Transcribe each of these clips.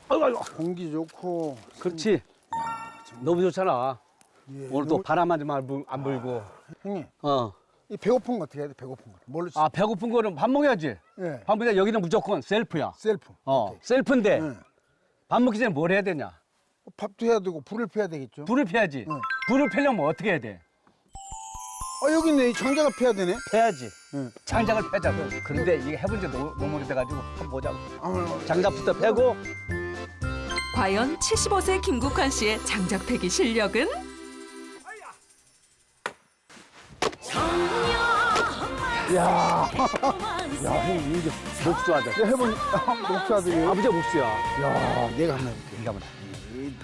아이고. 공기 좋고. 그렇지. 너무 좋잖아. 예, 오늘 또 바람만 좀 안 불고. 형님, 어. 이 배고픈 거 어떻게 해야 돼? 배고픈 거. 뭘로 아, 배고픈 거는 밥 먹어야지. 예. 밥 먹자. 여기는 무조건 셀프야. 셀프. 오케이. 셀프인데 예. 밥 먹기 전에 뭘 해야 되냐? 밥도 해야 되고 불을 펴야 되겠죠. 불을 펴야지. 불을 펴려면 어떻게 해야 돼? 여기 있네. 이 장작을 펴야 되네. 펴야지. 예. 장작을 펴자고. 근데 이게 해본 지 너무 오래돼가지고 한번 보자고. 아, 장작부터 펴고. 과연 75세 김국환 씨의 장작 패기 실력은? 야, 형님 이제 목수하자. 내가 해본 목사들이. 아버지가 목수야. 야, 내가 한번 해볼게. 이거 한번.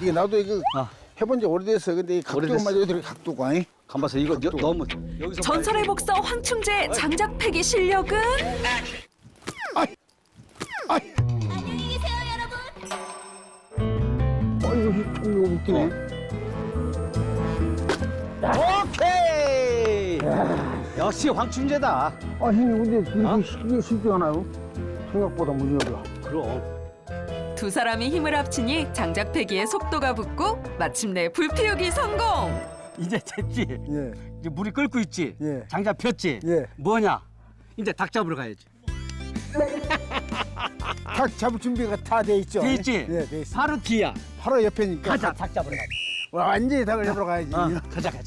이게 나도 이거 어. 해본 지 오래됐어. 근데 이 각도가 오래됐어. 맞아야 돼. 각도가. 이? 간봐서 이거 너무 여기서 전설의 복서 황충재의 장작 패기 실력은? 이거 웃기네. 오케이. 역시 황충재다. 형님 근데 이렇게 쉽지 않아요? 생각보다 무지하다. 그럼. 두 사람이 힘을 합치니 장작 패기의 속도가 붙고 마침내 불 피우기 성공! 이제 됐지. 예. 이제 물이 끓고 있지. 예. 장작 폈지. 예. 뭐냐? 이제 닭 잡으러 가야지. 닭 잡을 준비가 다 돼 있죠? 돼 있지? 예, 돼 있어. 바로 뒤야. 바로 옆에니까. 가자, 닭 잡으러 가자. 완전히 닭을 잡으러 가야지. 가자.